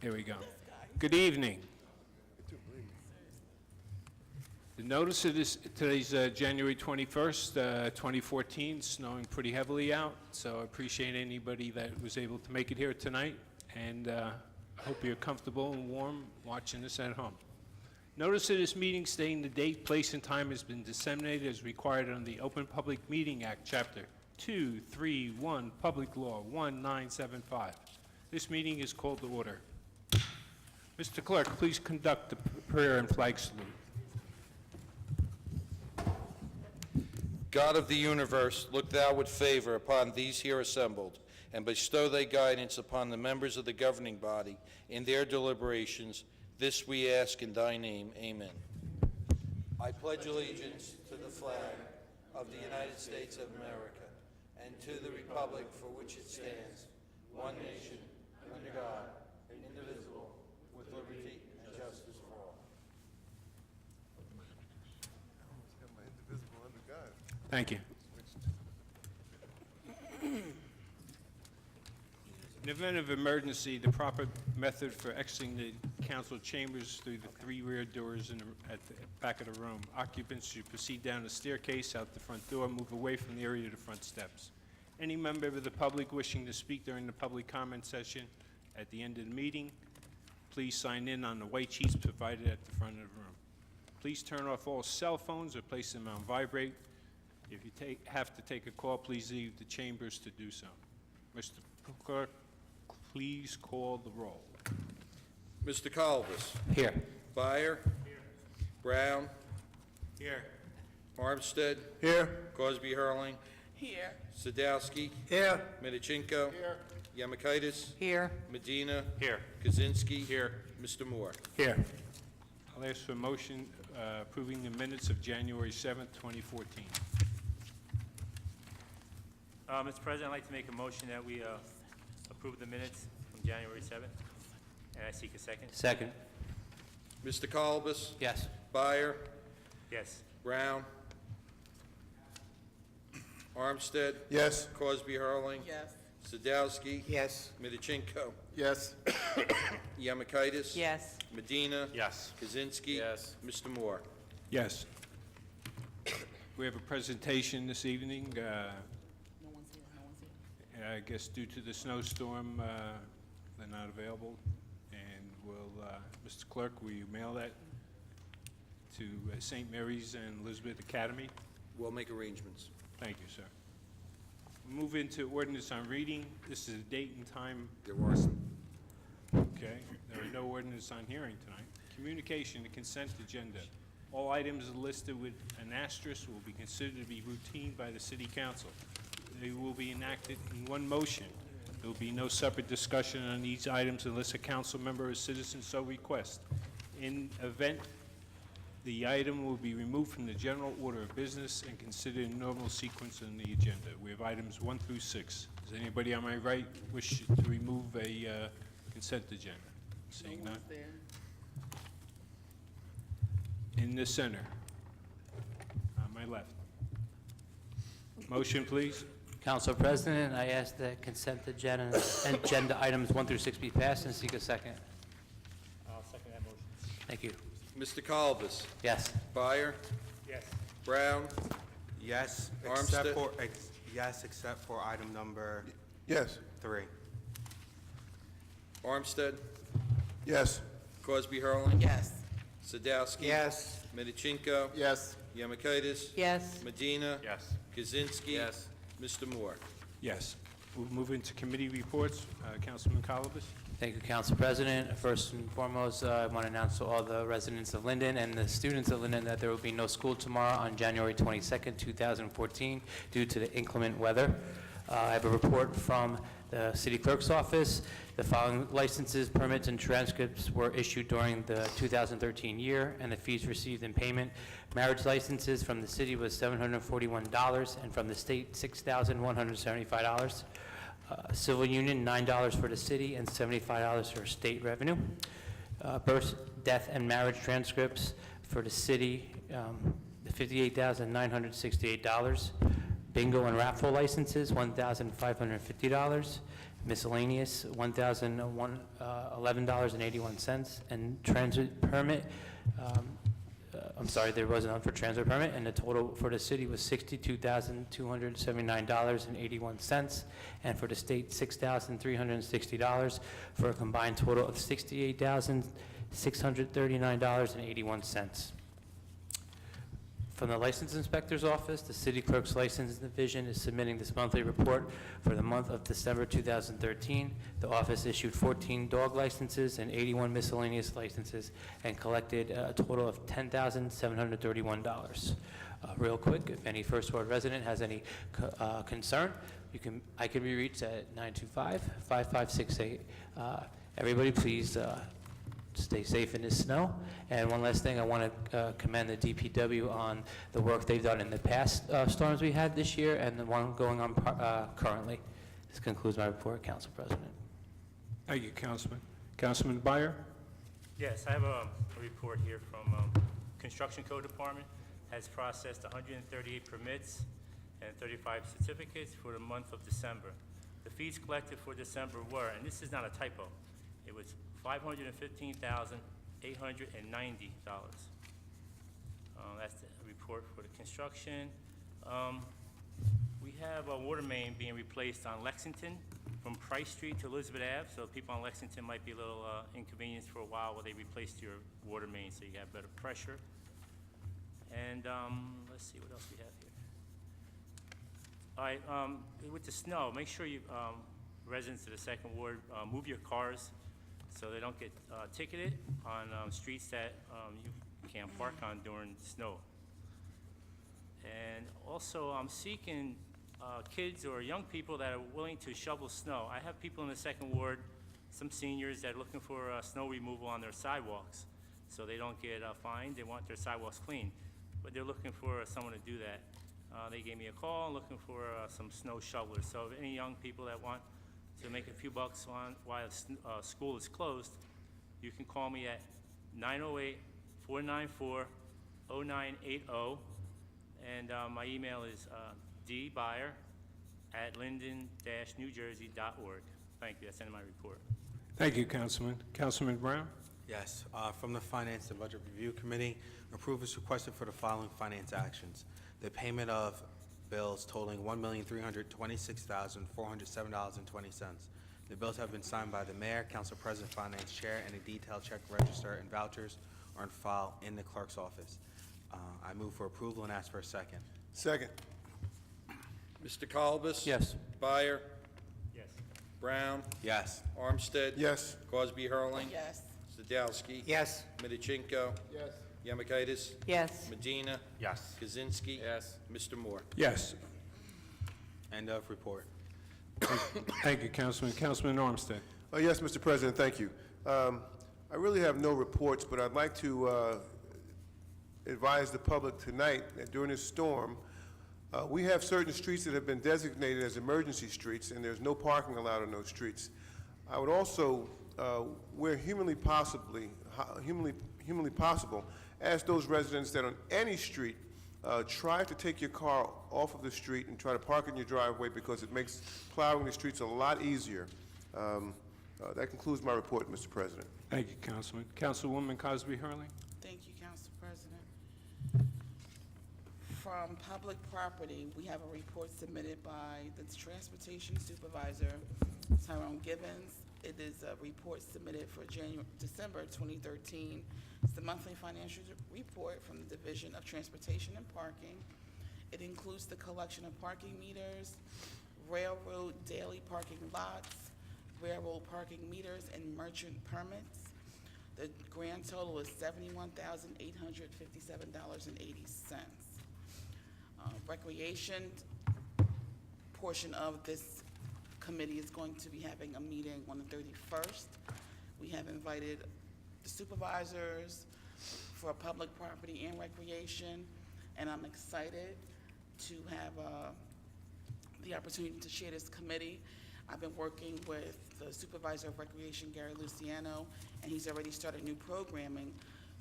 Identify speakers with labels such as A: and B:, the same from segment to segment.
A: Here we go. Good evening. The notice of today's January 21st, 2014, snowing pretty heavily out, so I appreciate anybody that was able to make it here tonight, and I hope you're comfortable and warm watching this at home. Notice of this meeting stating the date, place, and time has been disseminated as required under the Open Public Meeting Act, Chapter 231, Public Law 1975. This meeting is called to order. Mr. Clerk, please conduct the prayer and flag salute.
B: God of the universe, look thou with favor upon these here assembled, and bestow thy guidance upon the members of the governing body in their deliberations. This we ask in thy name. Amen. I pledge allegiance to the flag of the United States of America and to the republic for which it stands, one nation, under God, indivisible, with liberty and justice for all.
A: Thank you. In event of emergency, the proper method for exiting the council chambers through the 3 rear doors at the back of the room. Occupants should proceed down the staircase, out the front door, move away from the area to the front steps. Any member of the public wishing to speak during the public comment session at the end of the meeting, please sign in on the white sheets provided at the front of the room. Please turn off all cell phones or place them on vibrate. If you have to take a call, please leave the chambers to do so. Mr. Clerk, please call the roll.
B: Mr. Colbus.
A: Here.
B: Byer.
A: Here.
B: Brown.
A: Here.
B: Armstead.
A: Here.
B: Crosby Hurling.
C: Here.
B: Sadowski.
A: Here.
B: Medichenko.
A: Here.
B: Yamakaitis.
C: Here.
B: Medina.
A: Here.
B: Kaczynski. Here. Mr. Moore.
A: Here. I'll ask for a motion approving the minutes of January 7th, 2014.
D: Mr. President, I'd like to make a motion that we approve the minutes from January 7th, and I seek a second.
E: Second.
B: Mr. Colbus.
E: Yes.
B: Byer.
D: Yes.
B: Brown. Armstead.
A: Yes.
B: Crosby Hurling.
C: Yes.
B: Sadowski.
A: Yes.
B: Medichenko.
A: Yes.
B: Yamakaitis.
C: Yes.
B: Medina.
D: Yes.
B: Kaczynski.
E: Yes.
B: Mr. Moore.
A: Yes. We have a presentation this evening.
C: No one's here. No one's here.
A: I guess due to the snowstorm, they're not available. And we'll, Mr. Clerk, will you mail that to St. Mary's and Elizabeth Academy?
B: We'll make arrangements.
A: Thank you, sir. We'll move into ordinance on reading. This is a date and time.
B: There were some.
A: Okay. There are no ordinance on hearing tonight. Communication, the consent agenda. All items listed with an asterisk will be considered to be routine by the City Council. They will be enacted in one motion. There will be no separate discussion on these items unless a council member or citizen so requests. In event, the item will be removed from the general order of business and considered in normal sequence on the agenda. We have items 1 through 6. Does anybody on my right wish to remove a consent agenda? Seeing none.
C: There.
A: In the center, on my left. Motion, please.
E: Council President, I ask that consent agenda items 1 through 6 be passed and seek a second.
D: I'll second that motion.
E: Thank you.
B: Mr. Colbus.
E: Yes.
B: Byer.
D: Yes.
B: Brown.
F: Yes,
B: Armstead.
F: yes, except for item number
G: Yes.
F: 3.
B: Armstead.
G: Yes.
B: Crosby Hurling.
C: Yes.
B: Sadowski.
G: Yes.
B: Medichenko.
G: Yes.
B: Yamakaitis.
C: Yes.
B: Medina.
D: Yes.
B: Kaczynski.
E: Yes.
B: Mr. Moore.
A: Yes. We'll move into committee reports. Councilman Colibus.
E: Thank you, Council President. First and foremost, I want to announce to all the residents of Linden and the students of Linden that there will be no school tomorrow on January 22nd, 2014 due to the inclement weather. I have a report from the City Clerk's office. The following licenses, permits, and transcripts were issued during the 2013 year, and the fees received in payment. Marriage licenses from the city was $741, and from the state, $6,175. Civil union, $9 for the city and $75 for state revenue. Birth, death, and marriage transcripts for the city, $58,968. Bingo and raffle licenses, $1,550. Miscellaneous, $1,011.81, and transit permit, I'm sorry, there was none for transit permit, and the total for the city was $62,279.81, and for the state, $6,360, for a combined total of $68,639.81. From the License Inspector's Office, the City Clerk's License Division is submitting this monthly report for the month of December 2013. The office issued 14 dog licenses and 81 miscellaneous licenses and collected a total of $10,731. Real quick, if any First Ward resident has any concern, I can be reached at 925-5568. Everybody, please stay safe in the snow. And one last thing, I want to commend the DPW on the work they've done in the past storms we had this year and the one going on currently. This concludes my report, Council President.
A: Thank you, Councilman. Councilman Byer?
D: Yes, I have a report here from Construction Code Department. Has processed 138 permits and 35 certificates for the month of December. The fees collected for December were, and this is not a typo, it was $515,890. That's the report for the construction. We have a water main being replaced on Lexington from Price Street to Elizabeth Ave, so people on Lexington might be a little inconvenienced for a while while they replaced your water main so you have better pressure. And let's see what else we have here. All right, with the snow, make sure you, residents of the second ward, move your cars so they don't get ticketed on streets that you can't park on during snow. And also, I'm seeking kids or young people that are willing to shovel snow. I have people in the second ward, some seniors that are looking for snow removal on their sidewalks so they don't get fined. They want their sidewalks clean, but they're looking for someone to do that. They gave me a call looking for some snow shovelers. So if any young people that want to make a few bucks while school is closed, you can call me at 908-494-0980, and my email is dbuyer@linden-newjersey.org. Thank you. That's the end of my report.
A: Thank you, Councilman. Councilman Brown?
F: Yes, from the Finance and Budget Review Committee, approval is requested for the following finance actions. The payment of bills totaling $1,326,407.20. The bills have been signed by the Mayor, Council President, Finance Chair, and a detailed check register and vouchers are on file in the clerk's office. I move for approval and ask for a second.
G: Second.
B: Mr. Colbus?
E: Yes.
B: Byer?
D: Yes.
B: Brown?
F: Yes.
B: Armstead?
G: Yes.
B: Cosby Hurling?
C: Yes.
B: Zadowski?
G: Yes.
B: Medichinko?
G: Yes.
B: Yamikaitis?
C: Yes.
B: Medina?
F: Yes.
B: Kaczynski?
G: Yes.
B: Mr. Moore?
A: Yes.
F: End of report.
A: Thank you, Councilman. Councilman Armstead?
G: Yes, Mr. President, thank you. I really have no reports, but I'd like to advise the public tonight that during this storm, we have certain streets that have been designated as emergency streets, and there's no parking allowed on those streets. I would also, where humanly possible, ask those residents that on any street, try to take your car off of the street and try to park in your driveway because it makes plowing the streets a lot easier. That concludes my report, Mr. President.
A: Thank you, Councilman. Councilwoman Cosby Hurling?
C: Thank you, Council President. From public property, we have a report submitted by the Transportation Supervisor, Tyrone Gibbons. It is a report submitted for December 2013. It's the monthly financial report from the Division of Transportation and Parking. It includes the collection of parking meters, railroad daily parking lots, railroad parking meters, and merchant permits. The grand total is $71,857.80. Recreation portion of this committee is going to be having a meeting on the 31st. We have invited the supervisors for public property and recreation, and I'm excited to have the opportunity to chair this committee. I've been working with the supervisor of recreation, Gary Luciano, and he's already started new programming,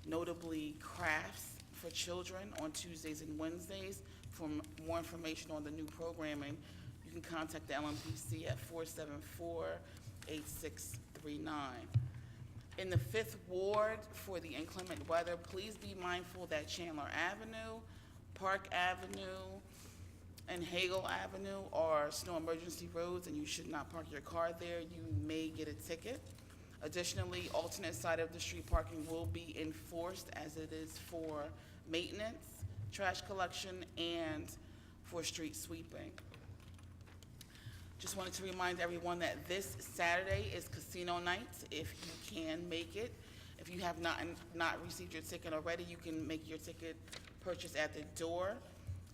C: notably crafts for children on Tuesdays and Wednesdays. For more information on the new programming, you can contact the LMPC at 474-8639. In the 5th Ward, for the inclement weather, please be mindful that Chandler Avenue, Park Avenue, and Hagel Avenue are snow emergency roads, and you should not park your car there. You may get a ticket. Additionally, alternate side of the street parking will be enforced as it is for maintenance, trash collection, and for street sweeping. Just wanted to remind everyone that this Saturday is casino night, if you can make it. If you have not received your ticket already, you can make your ticket purchase at the door.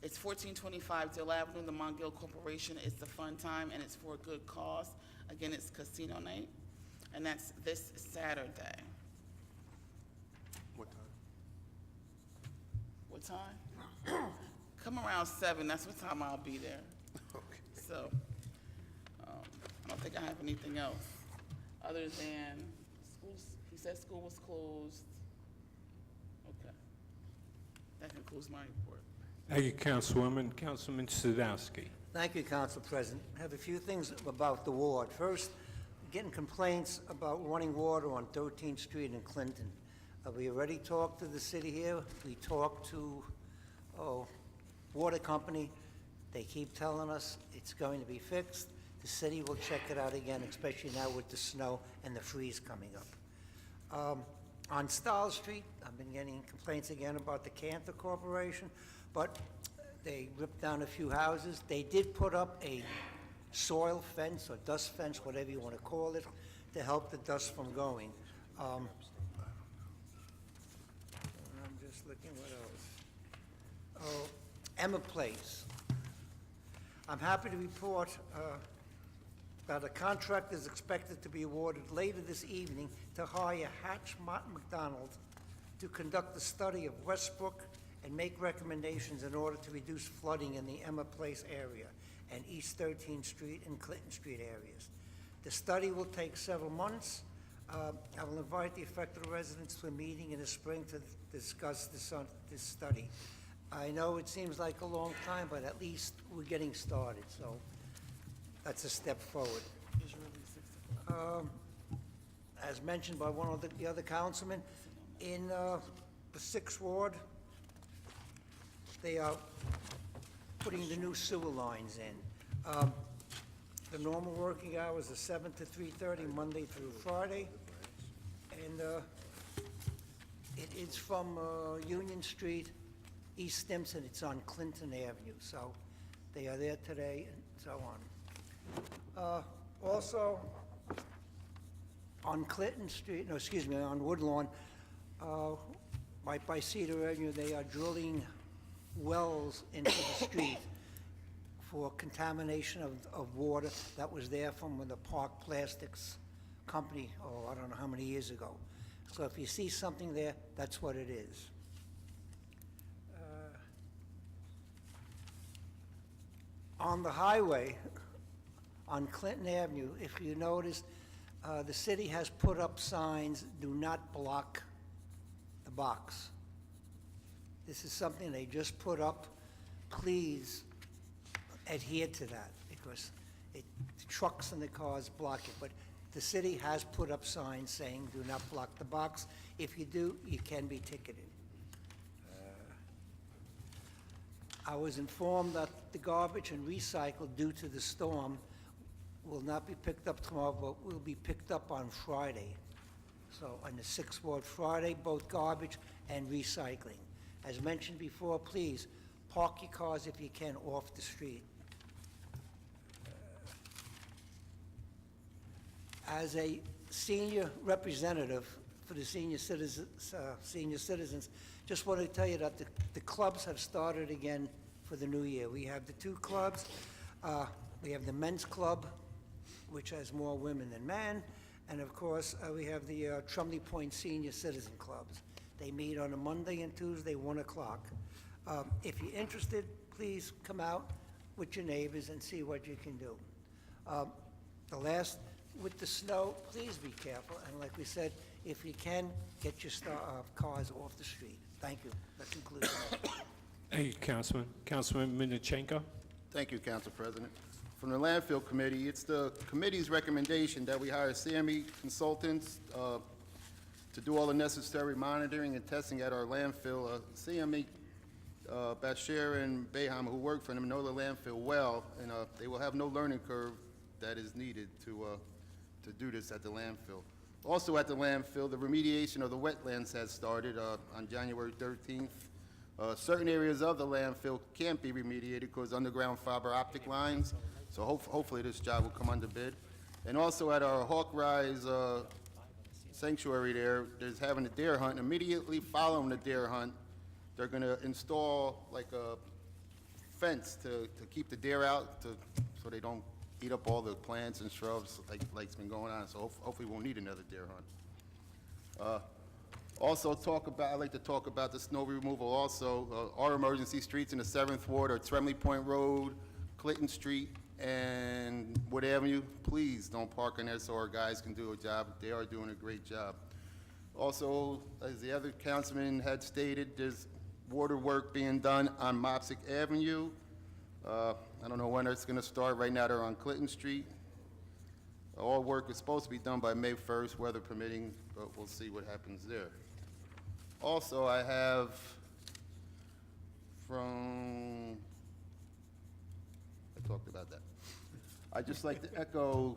C: It's 1425 Dill Avenue, the Mongill Corporation. It's the fun time, and it's for a good cause. Again, it's casino night, and that's this Saturday.
G: What time?
C: What time? Come around 7, that's what time I'll be there.
G: Okay.
C: So, I don't think I have anything else, other than schools, he said school was closed. Okay. That concludes my report.
A: Thank you, Councilwoman. Councilman Sadowski.
H: Thank you, Council President. I have a few things about the ward. First, getting complaints about running water on 13th Street in Clinton. We already talked to the city here. We talked to, water company. They keep telling us it's going to be fixed. The city will check it out again, especially now with the snow and the freeze coming up. On Stahl Street, I've been getting complaints again about the Cantor Corporation, but they ripped down a few houses. They did put up a soil fence or dust fence, whatever you want to call it, to help the dust from going. I'm just looking what else. Emma Place. I'm happy to report that a contract is expected to be awarded later this evening to hire Hatch Martin McDonald to conduct a study of Westbrook and make recommendations in order to reduce flooding in the Emma Place area and East 13th Street and Clinton Street areas. The study will take several months. I will invite the affected residents to a meeting in the spring to discuss this study. I know it seems like a long time, but at least we're getting started, so that's a step forward. As mentioned by one of the other councilmen, in the 6th Ward, they are putting the new sewer lines in. The normal working hours are 7 to 3:30, Monday through Friday, and it is from Union Street, East Stimson. It's on Clinton Avenue, so they are there today and so on. Also, on Clinton Street, no, excuse me, on Woodlawn, right by Cedar Avenue, they are drilling wells into the street for contamination of water that was there from the Park Plastics Company, I don't know how many years ago. So if you see something there, that's what it is. On the highway, on Clinton Avenue, if you notice, the city has put up signs, "Do not block the box." This is something they just put up. Please adhere to that, because the trucks and the cars block it. But the city has put up signs saying, "Do not block the box." If you do, you can be ticketed. I was informed that the garbage and recycle due to the storm will not be picked up tomorrow, but will be picked up on Friday. So on the 6th Ward Friday, both garbage and recycling. As mentioned before, please park your cars if you can off the street. As a senior representative for the senior citizens, just want to tell you that the clubs have started again for the new year. We have the 2 clubs. We have the men's club, which has more women than men, and of course, we have the Trumley Point Senior Citizen Clubs. They meet on a Monday and Tuesday, 1 o'clock. If you're interested, please come out with your neighbors and see what you can do. With the snow, please be careful, and like we said, if you can, get your cars off the street. Thank you. That concludes.
A: Thank you, Councilman. Councilman Minichenko.
I: Thank you, Council President. from the Landfill Committee. It's the committee's recommendation that we hire CME consultants to do all the necessary monitoring and testing at our landfill. CME, Bashir and Bayham, who work for them, know the landfill well, and they will have no learning curve that is needed to do this at the landfill. Also at the landfill, the remediation of the wetlands has started on January 13th. Certain areas of the landfill can't be remediated because underground fiber optic lines, so hopefully this job will come under bid. And also at our Hawk Rise sanctuary there's having a deer hunt. Immediately following the deer hunt, they're going to install like a fence to keep the deer out, so they don't eat up all the plants and shrubs like's been going on. So hopefully we won't need another deer hunt. Also I'd like to talk about the snow removal also. Our emergency streets in the 7th Ward are Tremley Point Road, Clinton Street, and Wood Avenue. Please don't park in there so our guys can do a job. They are doing a great job. Also, as the other councilman had stated, there's water work being done on Mopsic Avenue. I don't know when it's going to start. Right now they're on Clinton Street. All work is supposed to be done by May 1st, weather permitting, but we'll see what happens there. Also, I have I talked about that. I'd just like to echo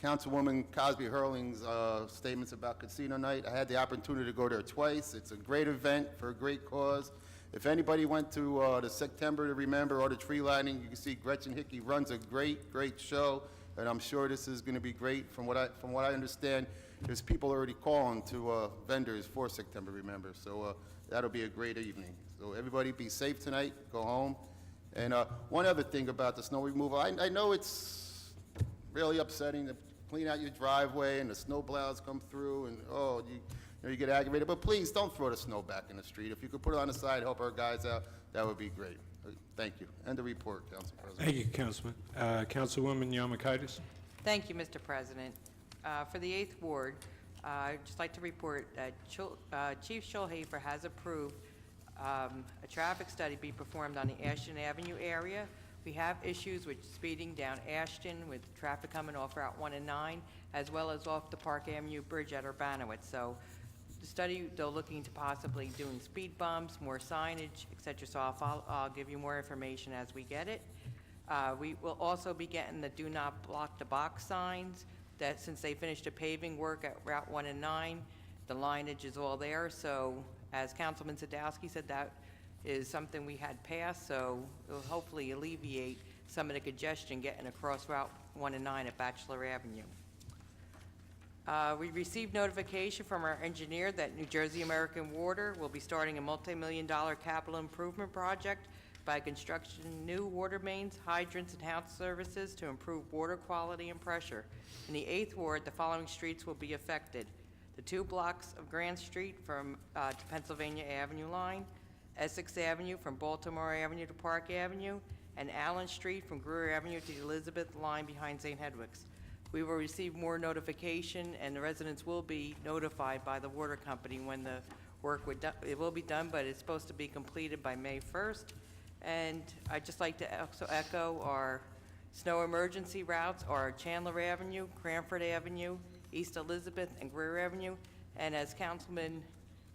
I: Councilwoman Cosby Hurling's statements about casino night. I had the opportunity to go there twice. It's a great event for a great cause. If anybody went to the September to Remember or the tree lighting, you can see Gretchen Hickey runs a great show, and I'm sure this is going to be great. From what I understand, there's people already calling to vendors for September Remember, so that'll be a great evening. So everybody be safe tonight, go home. And one other thing about the snow removal, I know it's really upsetting to clean out your driveway and the snow plows come through and you get aggravated, but please don't throw the snow back in the street. If you could put it on the side, help our guys out, that would be great. Thank you. End the report, Council President.
A: Thank you, Councilman. Councilwoman Yamakaitis.
J: Thank you, Mr. President. For the 8th Ward, I'd just like to report that Chief Schulhafer has approved a traffic study be performed on the Ashton Avenue area. We have issues with speeding down Ashton with traffic coming off Route 1 and 9, as well as off the Park Avenue Bridge at Urbanowitz. So the study, they're looking to possibly doing speed bumps, more signage, et cetera. So I'll give you more information as we get it. We will also be getting the do not block the box signs that since they finished the paving work at Route 1 and 9, the lineage is all there. So as Councilman Sadowski said, that is something we had passed, so it will hopefully alleviate some of the congestion getting across Route 1 and 9 at Bachelor Avenue. We received notification from our engineer that New Jersey American Water will be starting a multi-million-dollar capital improvement project by construction new water mains, hydrants, and house services to improve water quality and pressure. In the 8th Ward, the following streets will be affected: the 2 blocks of Grand Street from to Pennsylvania Avenue line, Essex Avenue from Baltimore Avenue to Park Avenue, and Allen Street from Greer Avenue to the Elizabeth line behind St. Hedwig's. We will receive more notification, and the residents will be notified by the water company when the work it will be done, but it's supposed to be completed by May 1st. And I'd just like to also echo our snow emergency routes are Chandler Avenue, Cranford Avenue, East Elizabeth, and Greer Avenue. And as Councilman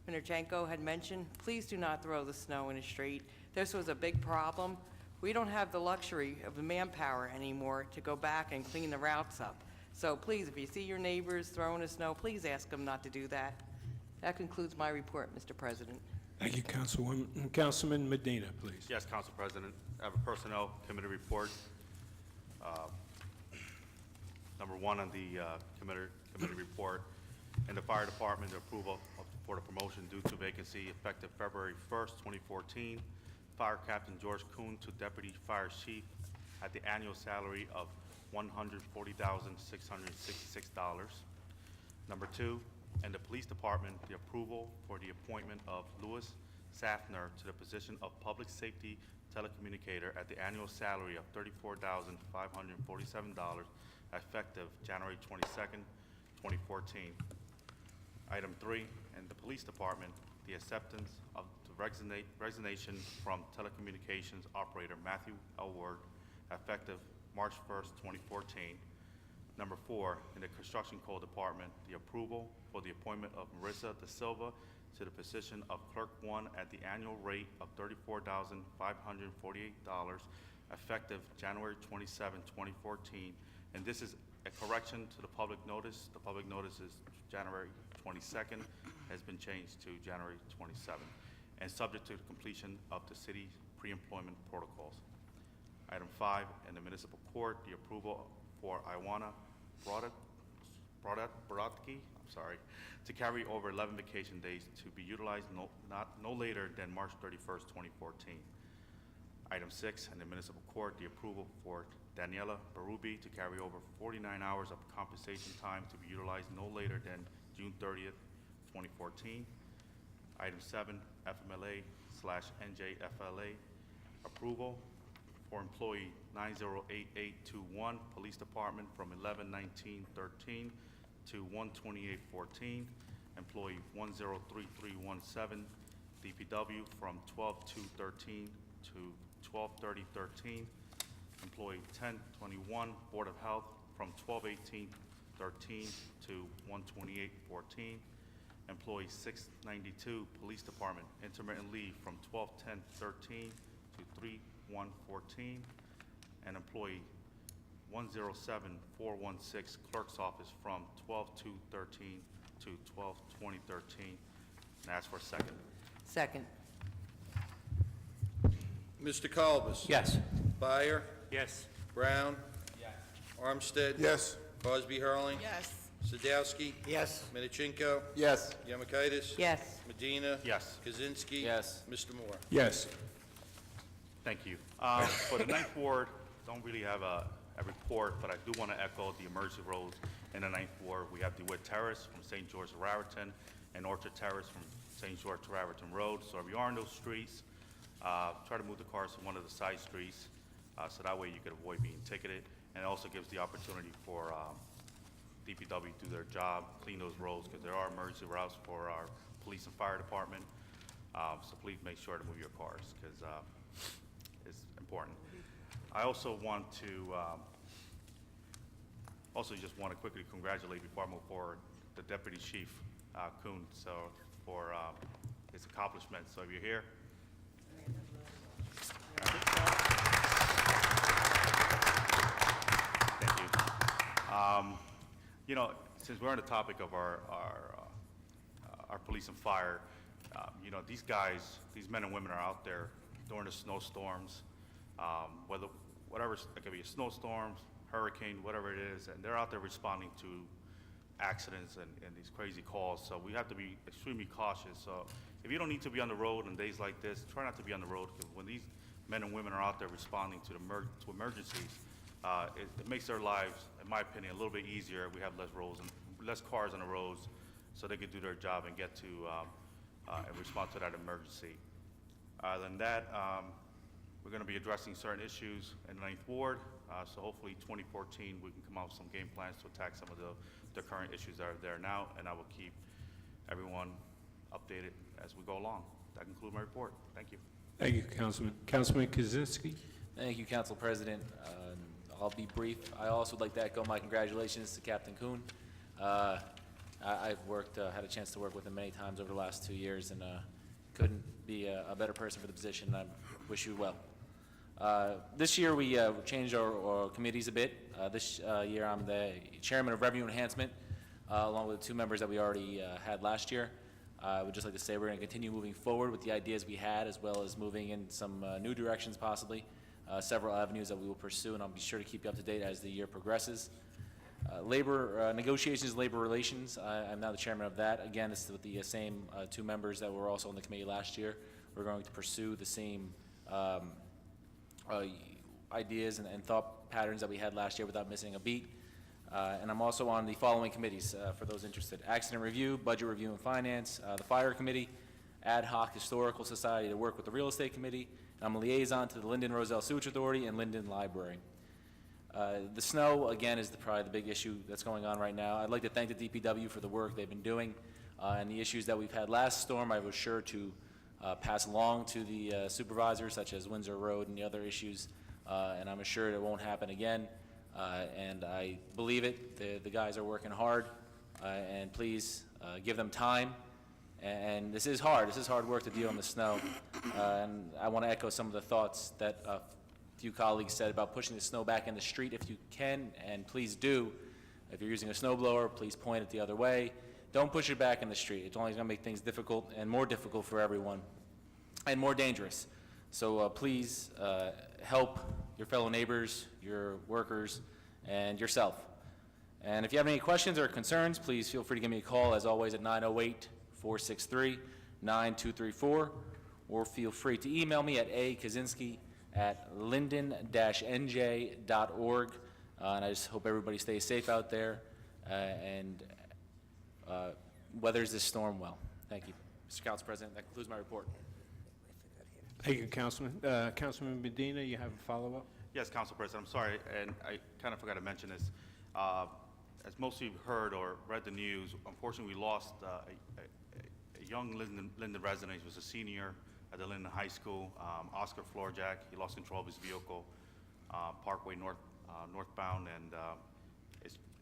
J: Minerchenko had mentioned, please do not throw the snow in the street. This was a big problem. We don't have the luxury of the manpower anymore to go back and clean the routes up. So please, if you see your neighbors throwing the snow, please ask them not to do that. That concludes my report, Mr. President.
A: Thank you, Councilwoman. Councilman Medina, please.
K: Yes, Council President. I have a Personnel Committee report. Number 1 on the committee report. In the Fire Department, the approval for the promotion due to vacancy effective February 1st, 2014. Fire Captain George Kuhn to Deputy Fire Chief at the annual salary of $140,666. Number 2, in the Police Department, the approval for the appointment of Louis Safner to the position of Public Safety Telecommunicator at the annual salary of $34,547, effective January 22nd, 2014. Item 3, in the Police Department, the acceptance of the resignation from telecommunications operator Matthew Elward, effective March 1st, 2014. Number 4, in the Construction Code Department, the approval for the appointment of Marissa Da Silva to the position of Clerk 1 at the annual rate of $34,548, effective January 27, 2014. And this is a correction to the public notice. The public notice is January 22nd, has been changed to January 27, and subject to the completion of the city pre-employment protocols. Item 5, in the municipal court, the approval for Iwana Brodotki, to carry over 11 vacation days to be utilized no later than March 31st, 2014. Item 6, in the municipal court, the approval for Daniela Barubi to carry over 49 hours of compensation time to be utilized no later than June 30th, 2014. Item 7, FMLA/NJFLA, approval for employee 908821, Police Department, from 11/19/13 to 1/28/14. Employee 103317, DPW, from 12/2/13 to 12/30/13. Employee 1021, Board of Health, from 12/18/13 to 1/28/14. Employee 692, Police Department, intermittent leave from 12/10/13 to 3/1/14. And employee 107416, Clerk's Office, from 12/2/13 to 12/20/13. And ask for a second.
J: Second.
B: Mr. Kalbus?
E: Yes.
B: Byer?
D: Yes.
B: Brown? Armstead?
G: Yes.
B: Cosby Hurling?
C: Yes.
B: Sadowski?
H: Yes.
B: Minichinko?
I: Yes.
B: Yamakaitis?
J: Yes.
B: Medina?
K: Yes.
B: Kaczynski?
E: Yes.
B: Mr. Moore?
A: Yes.
K: Thank you. For the Ninth Ward, don't really have a report, but I do want to echo the emergency roads in the Ninth Ward. We have DeWitt Terrace from St. George to Raritan and Orchard Terrace from St. George to Raritan Road. So if you are in those streets, try to move the cars to one of the side streets, so that way you could avoid being ticketed. And it also gives the opportunity for DPW to do their job, clean those roads, because there are emergency routes for our police and fire department. So please make sure to move your cars, because it's important. I also want to, just want to quickly congratulate, before I move forward, the Deputy Chief, Kuhn, so for his accomplishments. So if you're here. Thank you. You know, since we're on the topic of our police and fire, you know, these guys, these men and women are out there during the snowstorms, whatever, it could be a snowstorm, hurricane, whatever it is, and they're out there responding to accidents and these crazy calls. So we have to be extremely cautious. So if you don't need to be on the road on days like this, try not to be on the road, because when these men and women are out there responding to emergencies, it makes their lives, in my opinion, a little bit easier. We have less roads and less cars on the roads, so they can do their job and get to and respond to that emergency. Other than that, we're going to be addressing certain issues in the Ninth Ward. So hopefully 2014 we can come out with some game plans to attack some of the current issues that are there now, and I will keep everyone updated as we go along. That concludes my report. Thank you.
A: Thank you, Councilman. Councilman Kaczynski?
E: Thank you, Council President. I'll be brief. I also would like to echo my congratulations to Captain Kuhn. I've had a chance to work with him many times over the last 2 years, and couldn't be a better person for the position. I wish you well. This year we changed our committees a bit. This year I'm the chairman of Revenue Enhancement, along with the 2 members that we already had last year. I would just like to say we're going to continue moving forward with the ideas we had, as well as moving in some new directions possibly, several avenues that we will pursue, and I'll be sure to keep you up to date as the year progresses. Labor negotiations, labor relations, I'm now the chairman of that. Again, this is with the same 2 members that were also on the committee last year. We're going to pursue the same ideas and thought patterns that we had last year without missing a beat. And I'm also on the following committees for those interested: Accident Review, Budget Review and Finance, the Fire Committee, Ad Hoc Historical Society to work with the Real Estate Committee, and I'm a liaison to the Linden Roselle Sewage Authority and Linden Library. The snow, again, is probably the big issue that's going on right now. I'd like to thank the DPW for the work they've been doing, and the issues that we've had last storm I was sure to pass along to the supervisors, such as Windsor Road and the other issues and I'm assured it won't happen again. And I believe it. The guys are working hard, and please give them time. And this is hard. This is hard work to deal in the snow. And I want to echo some of the thoughts that a few colleagues said about pushing the snow back in the street if you can, and please do. If you're using a snow blower, please point it the other way. Don't push it back in the street. It's only going to make things difficult and more difficult for everyone and more dangerous. So please help your fellow neighbors, your workers, and yourself. And if you have any questions or concerns, please feel free to give me a call, as always, at 908-463-9234, or feel free to email me at linden-nj.org. And I just hope everybody stays safe out there and weathers this storm well. Thank you. Mr. Council President, that concludes my report.
A: Thank you, Councilman. Councilman Medina, you have a follow-up?
K: Yes, Council President, I'm sorry, and I kind of forgot to mention this. As most of you have heard or read the news, unfortunately, we lost a young Linden resident. He was a senior at the Linden High School, Oscar Florjack. He lost control of his vehicle, Parkway northbound, and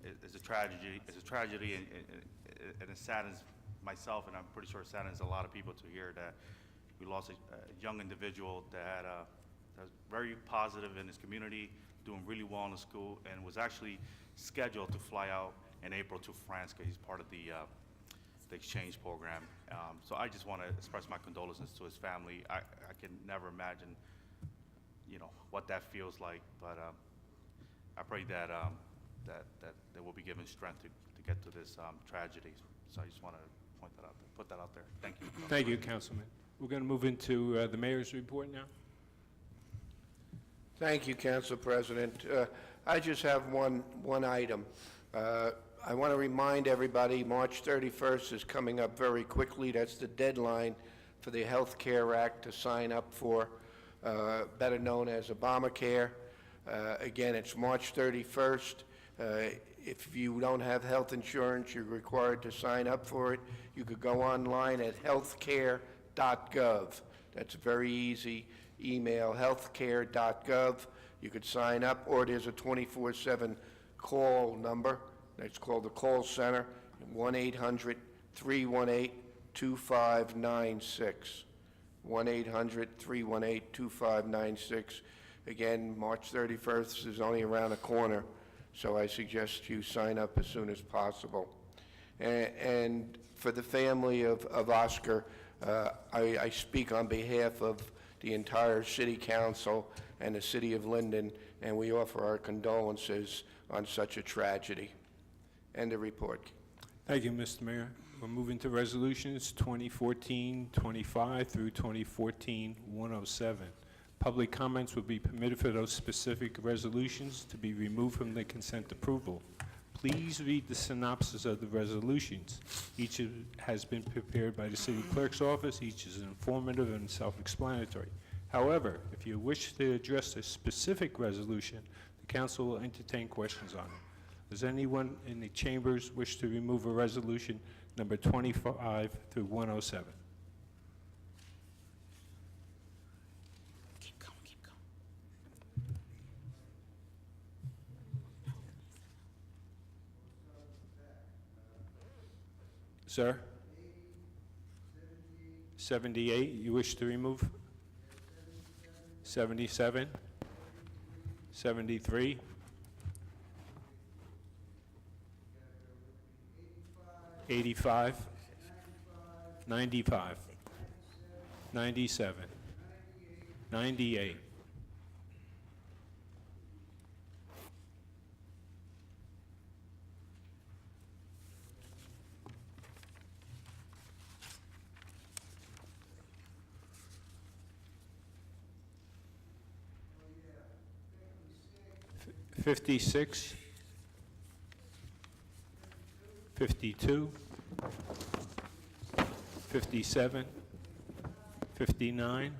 K: it's a tragedy. It's a tragedy, and it saddens myself, and I'm pretty sure it saddens a lot of people to hear that we lost a young individual that was very positive in his community, doing really well in the school, and was actually scheduled to fly out in April to France because he's part of the exchange program. So I just want to express my condolences to his family. I can never imagine, what that feels like, but I pray that they will be given strength to get to this tragedy. So I just want to put that out there. Thank you.
A: Thank you, Councilman. We're going to move into the mayor's report now.
L: Thank you, Council President. I just have one item. I want to remind everybody, March 31st is coming up very quickly. That's the deadline for the Health Care Act to sign up for, better known as Obamacare. Again, it's March 31st. If you don't have health insurance, you're required to sign up for it. You could go online at healthcare.gov. That's very easy. Email healthcare.gov. You could sign up, or there's a 24/7 call number. That's called the call center, 1-800-318-2596. 1-800-318-2596. Again, March 31st is only around the corner, so I suggest you sign up as soon as possible. And for the family of Oscar, I speak on behalf of the entire City Council and the City of Linden, and we offer our condolences on such a tragedy. End of report.
A: Thank you, Mr. Mayor. We're moving to resolutions 2014-25 through 2014-107. Public comments will be permitted for those specific resolutions to be removed from the consent approval. Please read the synopsis of the resolutions. Each has been prepared by the City Clerk's office. Each is informative and self-explanatory. However, if you wish to address a specific resolution, the council will entertain questions on it. Does anyone in the chambers wish to remove a resolution number 25 through 107?
C: Keep going, keep going.
A: Sir? 78, you wish to remove? 77? 73? 85? 95? 97? 98? F- 56? 52? 57? 59?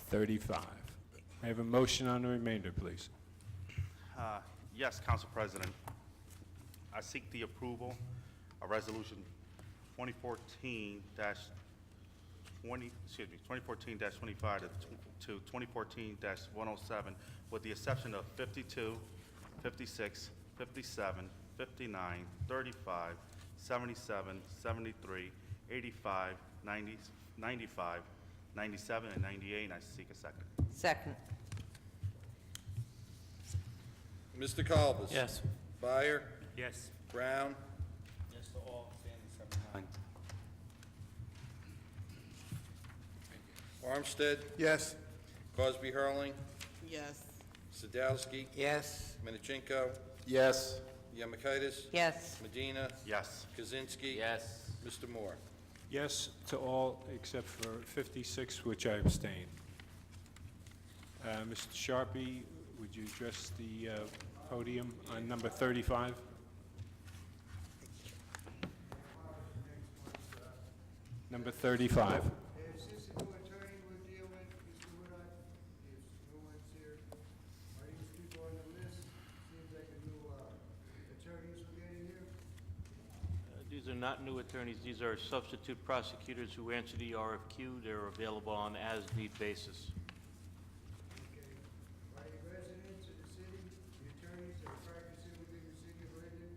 A: 35. I have a motion on the remainder, please.
K: Yes, Council President. I seek the approval of Resolution 2014-25 2014-25 to 2014-107, with the exception of 52, 56, 57, 59, 35, 77, 73, 85, 90, 95, 97, and 98, and I seek a second.
J: Second.
B: Mr. Kalbus?
E: Yes.
B: Byer?
D: Yes.
B: Brown?
F: Yes to all, standing 79.
B: Armstead?
G: Yes.
B: Cosby Hurling?
C: Yes.
B: Sadowski?
H: Yes.
B: Minichenko?
I: Yes.
B: Yamakaitis?
J: Yes.
B: Medina?
K: Yes.
B: Kaczynski?
E: Yes.
B: Mr. Moore?
A: Yes to all except for 56, which I abstain. Mr. Sharpie, would you address the podium on number 35? Number 35.
M: Is this a new attorney we're dealing with, Mr. Woodard? If no one's here, are these people on the list? Seems like a new attorneys we're getting here.
N: These are not new attorneys. These are substitute prosecutors who answer the RFQ. They're available on as-need basis.
M: Okay. Are they residents of the city, the attorneys that are practicing within the city of Linden?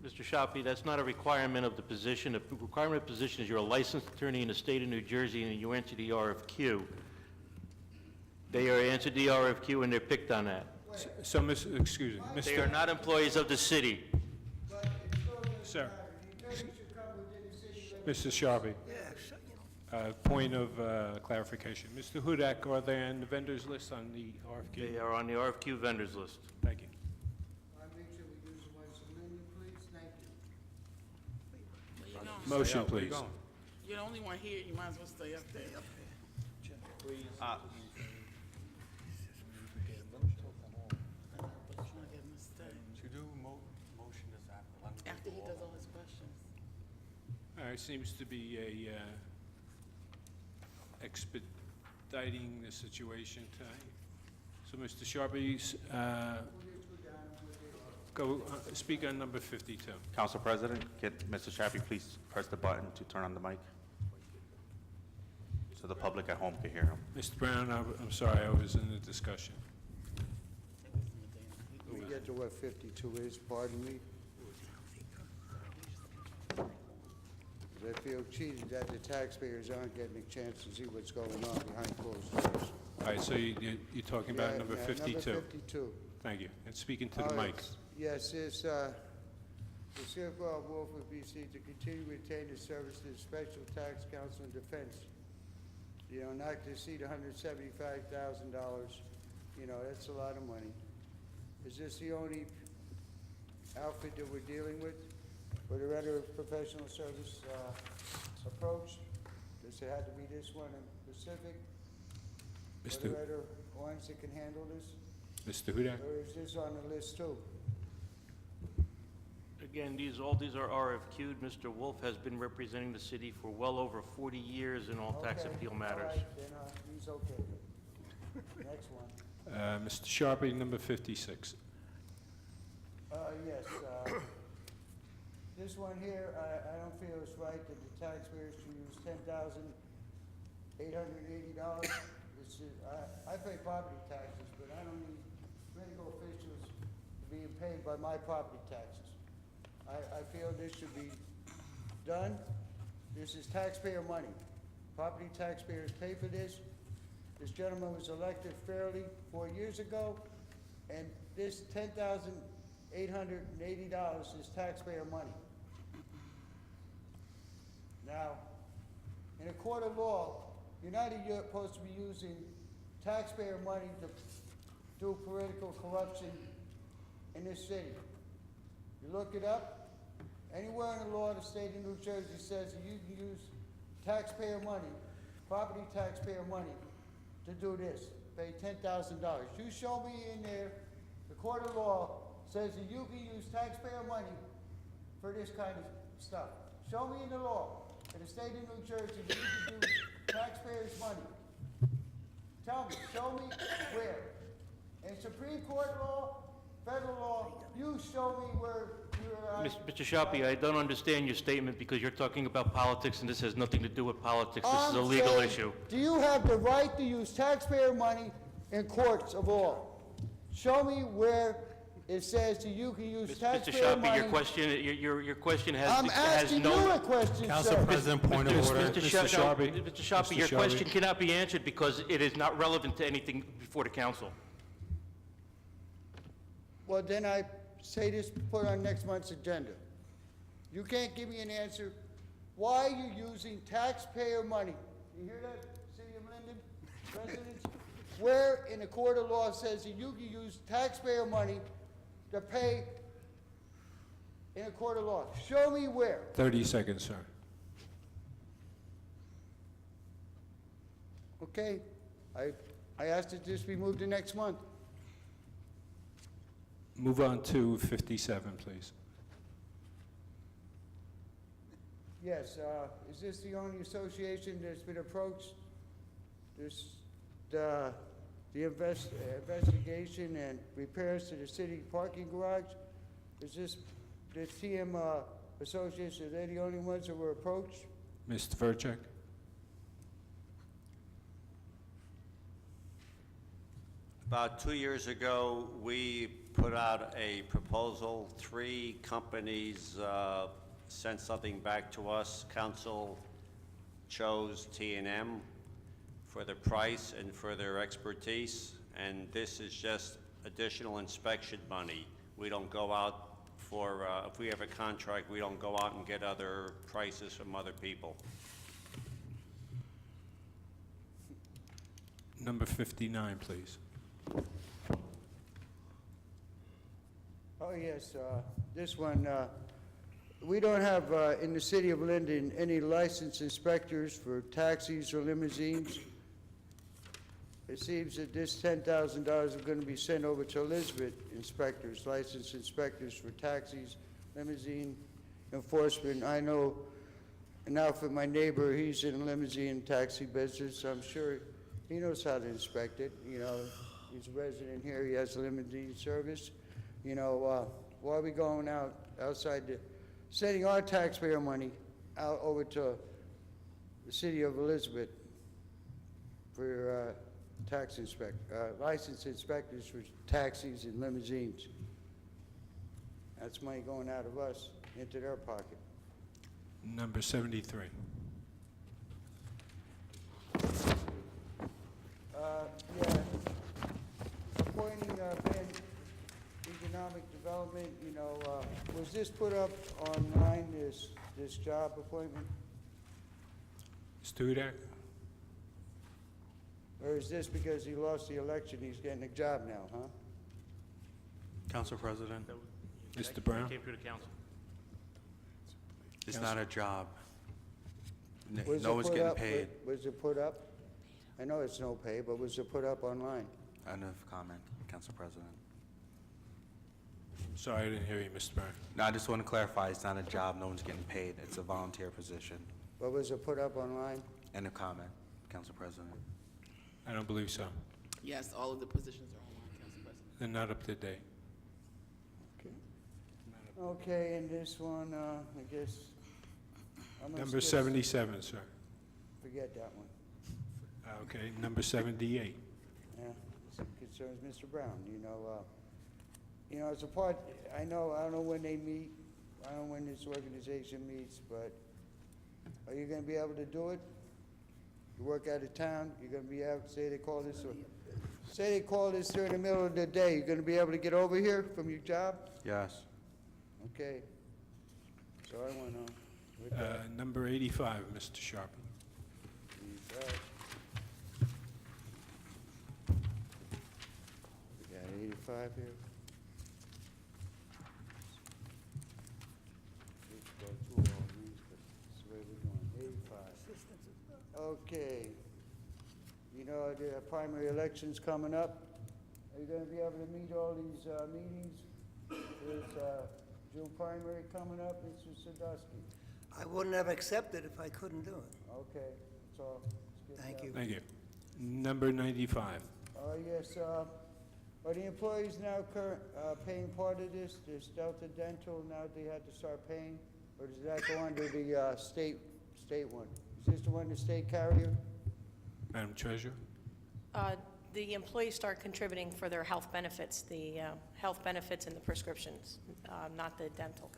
N: Mr. Shoppe, that's not a requirement of the position. The requirement of the position is you're a licensed attorney in the state of New Jersey and you answer the RFQ. They are answered the RFQ and they're picked on that.
A: So, excuse me,
N: They are
A: Mr.
N: not employees of the city.
M: But it's still just,
A: Sir.
M: the attorneys should come within the city limits.
A: Mr. Sharpie,
H: Yeah,
A: point of clarification. Mr. Hudak, are they on the vendors list on the RFQ?
N: They are on the RFQ vendors list.
A: Thank you.
M: I make sure we use the ones from Linden, please, thank you.
C: Well, you know,
A: Motion, please.
C: you're the only one here, you might as well stay up there. But you're not getting to stay.
F: To do motion this after.
C: After he does all his questions.
A: All right, seems to be a expediting the situation tonight. So, Mr. Sharpie, go, speak on number 52.
K: Council President, can Mr. Shappy please press the button to turn on the mic? So the public at home can hear him.
A: Mr. Brown, I'm sorry, I was in the discussion.
M: Let me get to what 52 is, pardon me. 'Cause I feel cheated that the taxpayers aren't getting a chance to see what's going on behind closed doors.
A: All right, so you're talking about
M: Yeah,
A: number
M: yeah,
A: 52?
M: Number 52.
A: Thank you. And speaking to the
M: All right.
A: mic.
M: Yes, it's, the Circle of Wolford, BC, to continue to retain the service to the Special Tax Council and Defense. You know, not to exceed $175,000, you know, that's a lot of money. Is this the only outfit that we're dealing with? Or the other professional service, approach? Does it have to be this one in Pacific? Or
A: Mr.
M: the other ones that can handle this?
A: Mr. Hudak?
M: Or is this on the list too?
N: Again, all these are RFQ'd. Mr. Wolf has been representing the city for well over 40 years in all tax
M: Okay,
N: appeal
M: all
N: matters.
M: right, then, he's okay. Next one.
A: Mr. Sharpie, number 56.
M: Yes, this one here, I don't feel it's right that the taxpayers should use $10,880. This is, I pay property taxes, but I don't need political officials being paid by my property taxes. I feel this should be done. This is taxpayer money. Property taxpayers pay for this. This gentleman was elected fairly 4 years ago, and this $10,880 is taxpayer money. Now, in a court of law, you're not supposed to be using taxpayer money to do political corruption in this city. You look it up, anywhere in the law of the state of New Jersey says that you can use taxpayer money, property taxpayer money, to do this, pay $10,000. You show me in there, the court of law says that you can use taxpayer money for this kind of stuff. Show me in the law, in the state of New Jersey, that you can do taxpayers' money. Tell me, show me where. In Supreme Court law, federal law, you show me where
N: Mr. Sharpie, I don't understand your statement because you're talking about politics, and this has nothing to do with politics. This is a
M: I'm
N: legal
M: saying,
N: issue.
M: do you have the right to use taxpayer money in courts of law? Show me where it says that you can use
N: Mr.
M: taxpayer
N: Sharpie,
M: money.
N: your question has
M: I'm asking you a question,
F: Council
M: sir.
F: President, point of order.
N: Mr. Sharpie, your
F: Sharpie.
N: question cannot be answered because it is not relevant to anything before the council.
M: Well, then I say this, put on next month's agenda. You can't give me an answer. Why are you using taxpayer money? You hear that, City of Linden residents? Where in the court of law says that you can use taxpayer money to pay in a court of law? Show me where.
A: 30 seconds, sir.
M: Okay? I asked that this be moved to next month.
A: Move on to 57, please.
M: Yes, is this the only association that's been approached? This, the investigation and repairs to the city parking garage? Is this, the TM Association, are they the only ones that were approached?
A: Mr. Verchek?
O: About 2 years ago, we put out a proposal. 3 companies sent something back to us. Council chose T&M for the price and for their expertise, and this is just additional inspection money. We don't go out for, if we have a contract, we don't go out and get other prices from other people.
A: Number 59, please.
M: Oh, yes, this one, we don't have, in the city of Linden, any licensed inspectors for taxis or limousines. It seems that this $10,000 is going to be sent over to Elizabeth inspectors, licensed inspectors for taxis, limousine enforcement. I know now for my neighbor, he's in the limousine taxi business. I'm sure he knows how to inspect it. You know, he's a resident here, he has a limousine service. You know, why are we going outside, sending our taxpayer money out over to the city of Elizabeth for licensed inspectors for taxis and limousines? That's money going out of us into their pocket.
A: Number 73.
M: Yeah, appointing Ben Economic Development, you know, was this put up online, this job appointment?
A: Studak?
M: Or is this because he lost the election, he's getting a job now, huh?
F: Council President,
A: Mr. Brown?
N: Came through the council.
F: it's not a job.
M: Was
F: No
M: it
F: one's
M: put
F: getting
M: up?
F: paid.
M: Was it put up? I know it's no pay, but was it put up online?
F: Enough comment, Council President.
A: Sorry, I didn't hear you, Mr. Brown.
F: No, I just want to clarify, it's not a job, no one's getting paid. It's a volunteer position.
M: But was it put up online?
F: End of comment, Council President.
A: I don't believe so.
C: Yes, all of the positions are online, Council President.
A: They're not up to date.
M: Okay, and this one, I guess, I'm gonna
A: Number
M: skip-
A: 77, sir.
M: Forget that one.
A: Okay, number 78.
M: Yeah, this concerns Mr. Brown, you know, as a part, I don't know when they meet, I don't know when this organization meets, but are you gonna be able to do it? You work out of town, you're gonna be able, say they call this during the middle of the day, you're gonna be able to get over here from your job?
F: Yes.
M: Okay. So I went on with that.
A: Number 85, Mr. Sharpie.
M: We got 85 here. Let's go through all these, but that's the way we're going, 85. Okay. You know, the primary election's coming up. Are you gonna be able to meet all these meetings? There's June primary coming up, Mr. Sadowski.
H: I wouldn't have accepted if I couldn't do it.
M: Okay, so.
H: Thank you.
A: Thank you. Number 95.
M: Yes, Are the employees now paying part of this Delta Dental, now they had to start paying? Or does that go under the state one? Is this the one, the state carrier?
A: Madam Treasurer?
P: The employees start contributing for their health benefits, the health benefits and the prescriptions, not the dental.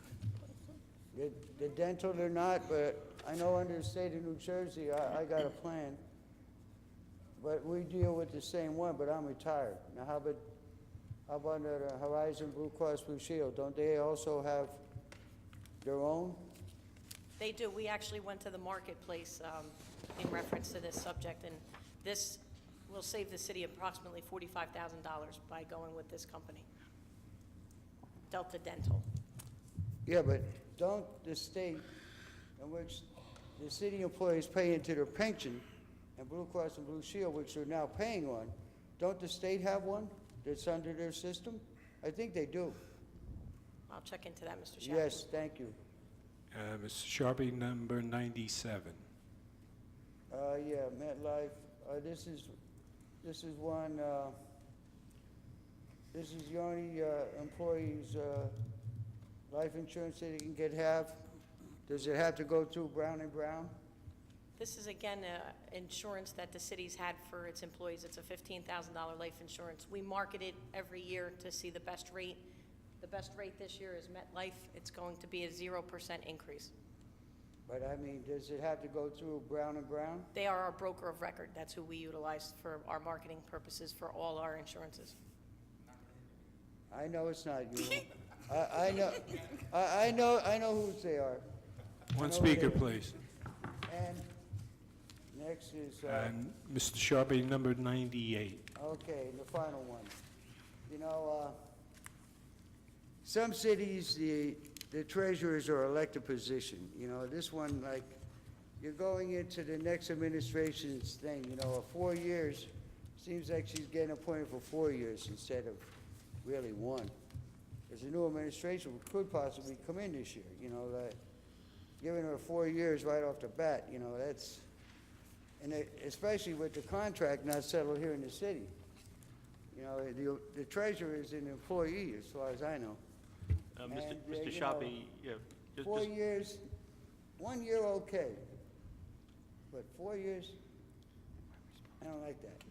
M: The dental they're not, but I know under the state of New Jersey, I got a plan. But we deal with the same one, but I'm retired. Now, how about the Horizon Blue Cross Blue Shield? Don't they also have their own?
P: They do. We actually went to the marketplace in reference to this subject, and this will save the city approximately $45,000 by going with this company, Delta Dental.
M: Yeah, but don't the state, in which the city employees pay into their pension, and Blue Cross and Blue Shield, which they're now paying on, don't the state have one that's under their system? I think they do.
P: I'll check into that, Mr. Shapiro.
M: Yes, thank you.
A: Mr. Sharpie, number 97.
M: Yeah, MetLife, this is one, this is the only employee's life insurance that he can have. Does it have to go through Brown and Brown?
P: This is, again, insurance that the city's had for its employees. It's a $15,000 life insurance. We market it every year to see the best rate. The best rate this year is MetLife. It's going to be a 0% increase.
M: But I mean, does it have to go through Brown and Brown?
P: They are our broker of record. That's who we utilize for our marketing purposes for all our insurances.
M: I know it's not you. I know who they are.
A: One speaker, please.
M: And next is,
A: Mr. Sharpie, number 98.
M: okay, the final one. You know, some cities, the treasurers are elected position. You know, this one, like, you're going into the next administration's thing, you know, 4 years, seems like she's getting appointed for 4 years instead of really one. Because the new administration could possibly come in this year, you know, like, giving her 4 years right off the bat, you know, that's, and especially with the contract not settled here in the city. You know, the treasurer is an employee, as far as I know.
N: Mr.
M: you
N: Sharpie, yeah,
M: 4 years, 1 year, okay. But 4 years, I don't like that.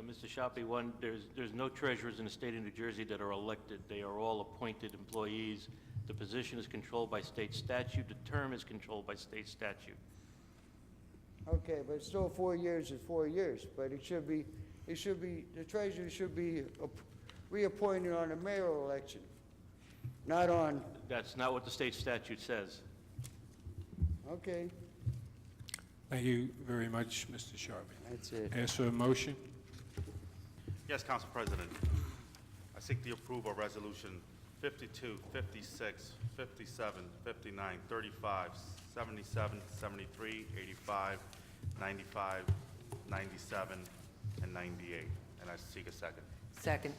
N: Mr. Sharpie, there's no treasurers in the state of New Jersey that are elected. They are all appointed employees. The position is controlled by state statute. The term is controlled by state statute.
M: Okay, but still 4 years is 4 years, but it should be, the treasurer should be reappointed on a mayoral election, not on,
N: That's not what the state statute says.
M: okay,
A: Thank you very much, Mr. Sharpie.
M: that's it.
A: Ask for a motion.
K: Yes, Council President. I seek the approval of Resolution 52, 56, 57, 59, 35, 77, 73, 85, 95, 97, and 98. And I seek a second.
J: Second.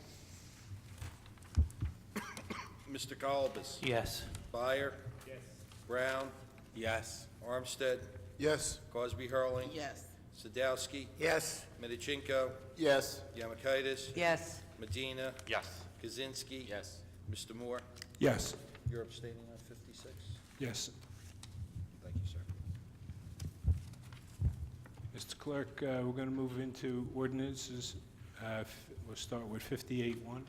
B: Mr. Kalbas?
E: Yes.
B: Byer? Yes. Brown?
F: Yes.
B: Armstead?
G: Yes.
B: Cosby Hurling?
C: Yes.
B: Sadowski?
H: Yes.
B: Medichinko?
I: Yes.
B: Yamakaitis?
J: Yes.
B: Medina?
K: Yes.
B: Kaczynski?
F: Yes.
B: Mr. Moore?
A: Yes.
B: You're abstaining on 56?
A: Yes.
B: Thank you, sir.
A: Mr. Clerk, we're going to move into ordinances. We'll start with 58-1.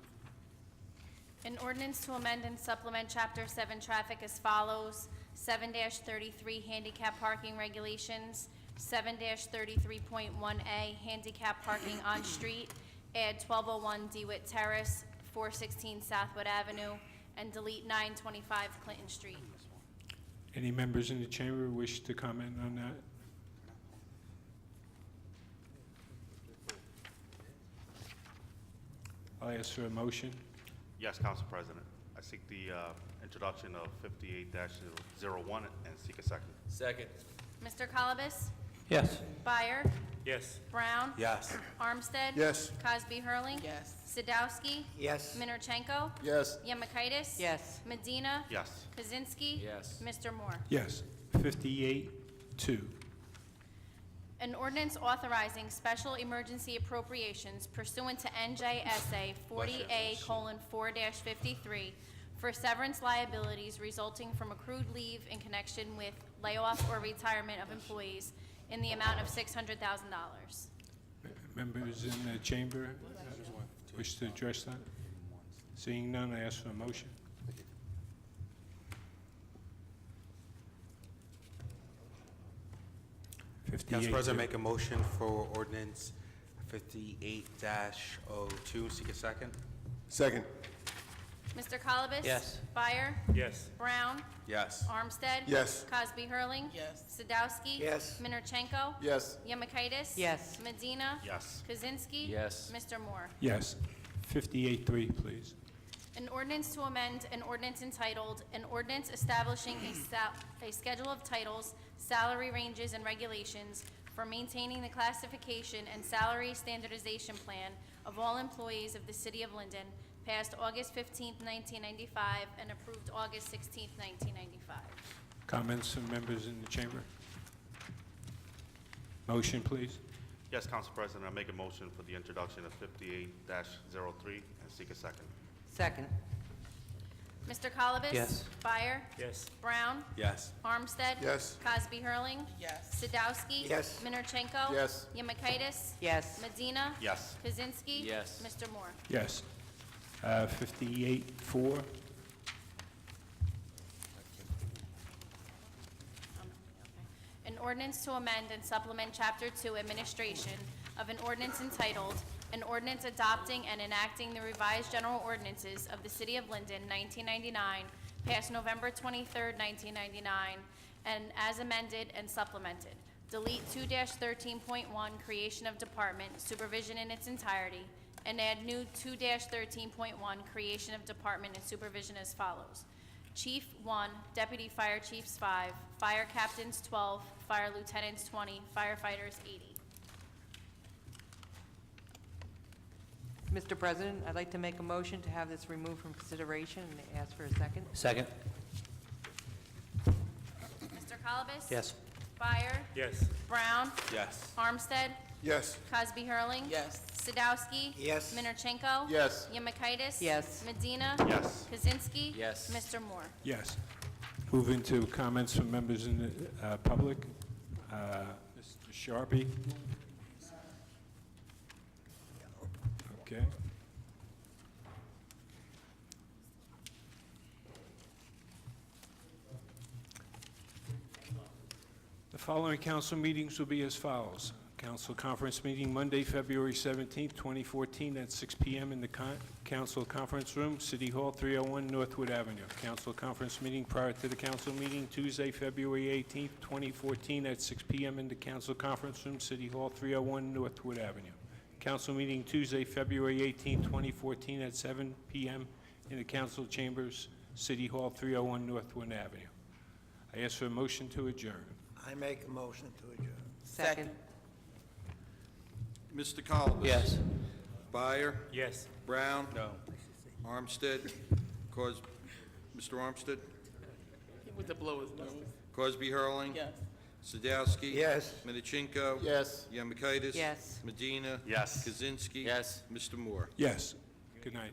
Q: An ordinance to amend and supplement Chapter 7 Traffic as follows: 7-33 Handicap Parking Regulations, 7-33.1A Handicap Parking on Street, add 1201 DeWitt Terrace, 416 Southwood Avenue, and delete 925 Clinton Street.
A: Any members in the chamber wish to comment on that? I'll ask for a motion.
K: Yes, Council President. I seek the introduction of 58-01 and seek a second.
B: Second.
Q: Mr. Colobus?
E: Yes.
Q: Byer?
D: Yes.
Q: Brown?
F: Yes.
Q: Armstead?
G: Yes.
Q: Cosby Hurling?
C: Yes.
Q: Sadowski?
H: Yes.
Q: Minorchenko?
I: Yes.
Q: Yemakaitis?
J: Yes.
Q: Medina?
K: Yes.
Q: Kaczynski?
F: Yes.
Q: Mr. Moore?
A: Yes. 58-2.
Q: An ordinance authorizing special emergency appropriations pursuant to NJSA 40A:4-53 for severance liabilities resulting from accrued leave in connection with layoff or retirement of employees in the amount of $600,000.
A: Members in the chamber wish to address that? Seeing none, I ask for a motion.
F: Council President, make a motion for ordinance 58-02. Seek a second.
G: Second.
Q: Mr. Colobus?
E: Yes.
Q: Fire?
D: Yes.
Q: Brown?
F: Yes.
Q: Armstead?
G: Yes.
Q: Cosby Hurling?
C: Yes.
Q: Sadowski?
H: Yes.
Q: Minorchenko?
I: Yes.
Q: Yemakaitis?
J: Yes.
Q: Medina?
K: Yes.
Q: Kaczynski?
E: Yes.
Q: Mr. Moore?
A: Yes. 58-3, please.
Q: An ordinance to amend an ordinance entitled, an ordinance establishing a schedule of titles, salary ranges, and regulations for maintaining the classification and salary standardization plan of all employees of the City of Linden, passed August 15th, 1995, and approved August 16th, 1995.
A: Comments from members in the chamber? Motion, please.
K: Yes, Council President, I make a motion for the introduction of 58-03 and seek a second.
J: Second.
Q: Mr. Colobus?
E: Yes.
Q: Fire?
D: Yes.
Q: Brown?
F: Yes.
Q: Armstead?
G: Yes.
Q: Cosby Hurling?
C: Yes.
Q: Sadowski?
H: Yes.
Q: Minorchenko?
I: Yes.
Q: Yemakaitis?
J: Yes.
Q: Medina?
K: Yes.
Q: Kaczynski?
E: Yes.
Q: Mr. Moore?
A: Yes. 58-4.
Q: An ordinance to amend and supplement Chapter 2 Administration of an ordinance entitled, an ordinance adopting and enacting the revised general ordinances of the City of Linden, 1999, passed November 23rd, 1999, and as amended and supplemented. Delete 2-13.1, creation of department, supervision in its entirety, and add new 2-13.1, creation of department and supervision as follows. Chief 1, Deputy Fire Chiefs 5, Fire Captains 12, Fire Lieutenants 20, Firefighters 80.
J: Mr. President, I'd like to make a motion to have this removed from consideration and ask for a second.
E: Second.
Q: Mr. Colobus?
E: Yes.
Q: Fire?
D: Yes.
Q: Brown?
F: Yes.
Q: Armstead?
G: Yes.
Q: Cosby Hurling?
C: Yes.
Q: Sadowski?
H: Yes.
Q: Minorchenko?
I: Yes.
Q: Yemakaitis?
J: Yes.
Q: Medina?
K: Yes.
Q: Kaczynski?
E: Yes.
Q: Mr. Moore?
A: Yes. Moving to comments from members in the public. Mr. Sharpie? Okay. The following council meetings will be as follows. Council conference meeting Monday, February 17th, 2014, at 6 p.m. in the council conference room, City Hall, 301 Northwood Avenue. Council conference meeting prior to the council meeting Tuesday, February 18th, 2014, at 6 p.m. in the council conference room, City Hall, 301 Northwood Avenue. Council meeting Tuesday, February 18th, 2014, at 7 p.m. in the council chambers, City Hall, 301 Northwood Avenue. I ask for a motion to adjourn.
H: I make a motion to adjourn.
J: Second.
B: Mr. Colobus?
E: Yes.
B: Byer?
D: Yes.
B: Brown? No. Armstead? Mr. Armstead?
C: With the blowers, no.
B: Cosby Hurling?
C: Yes.
B: Sadowski?
H: Yes.
B: Minichinko?
I: Yes.
B: Yemakaitis?
J: Yes.
B: Medina?
K: Yes.
B: Kaczynski?
E: Yes.
B: Mr. Moore?
A: Yes. Good night.